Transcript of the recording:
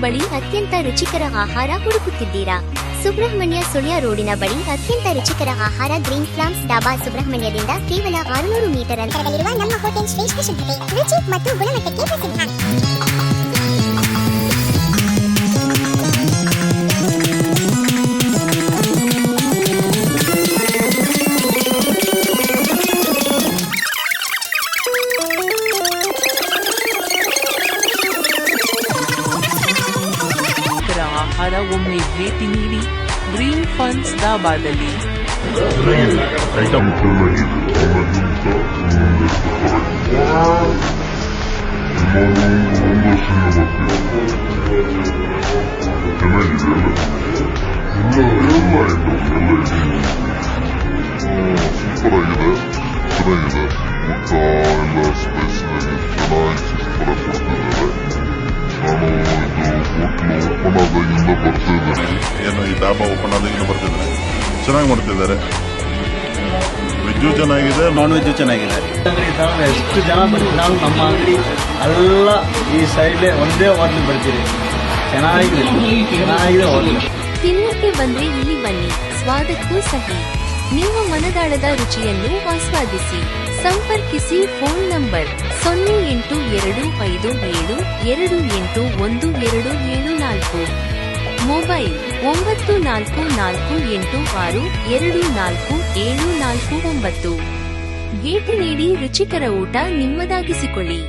ಬಳಿ ಅತ್ಯಂತ ರುಚಿಕರ ಆಹಾರ ಹುಡುಕುತ್ತಿದ್ದೀರಾ? ಸುಬ್ರಹ್ಮಣ್ಯ ಸುಳ್ಯ ರೋಡಿನ ಬಳಿ ಅತ್ಯಂತ ರುಚಿಕರ ಆಹಾರ ಗ್ರೀನ್ ಫ್ಲಾಮ್ಸ್ ಡಾಬಾ ಸುಬ್ರಹ್ಮಣ್ಯದಿಂದ ಕೇವಲ 600 ಮೀಟರ್ ಅಂತರದಲ್ಲಿರುವ ನಮ್ಮ ಹೋಟೆಲ್ ಶ್ರೇಷ್ಠ ಶುದ್ಧತೆ, ರುಚಿ ಮತ್ತು ಗುಣಮಟ್ಟಕ್ಕೆ ಪ್ರಸಿದ್ಧ. ಆಹಾರ ಒಮ್ಮೆ ಭೇಟಿ ನೀಡಿ ಗ್ರೀನ್ ಫಾರ್ಮ್ಸ್ ಡಾಬಾದಲ್ಲಿ. ಏನು ಈ ಡಾಬಾ ಓಪನ್ ಆದಾಗಿಂದ ಬರ್ತಿದ್ದಾರೆ, ಚೆನ್ನಾಗಿ ಮಾಡ್ತಿದ್ದಾರೆ. ವೆಜ್ಜು ಚೆನ್ನಾಗಿದೆ, ನಾನ್ ವೆಜ್ಜು ಚೆನ್ನಾಗಿದೆ. ಎಷ್ಟು ಜನ ಬರ್ತೀವಿ, ನಾವು ನಮ್ಮ ಅಂಗಡಿ ಎಲ್ಲ ಈ ಸೈಡ್ಲೆ ಒಂದೇ ಹೋಟ್ಲಿಗೆ ಬರ್ತೀರಿ. ಚೆನ್ನಾಗಿದೆ ಹೋಟ್ಲು. ತಿನ್ನಕ್ಕೆ ಬಂದ್ರೆ ಇಲ್ಲಿ ಬನ್ನಿ, ಸ್ವಾದಕ್ಕೂ ಸಹಿ. ನಿಮ್ಮ ಮನದಾಳದ ರುಚಿಯನ್ನು ಆಸ್ವಾದಿಸಿ. ಸಂಪರ್ಕಿಸಿ ಫೋನ್ ನಂಬರ್ 0827281274, ಮೊಬೈಲ್ 9448624749. ಭೇಟಿ ನೀಡಿ ರುಚಿಕರ ಊಟ ನಿಮ್ಮದಾಗಿಸಿಕೊಳ್ಳಿ.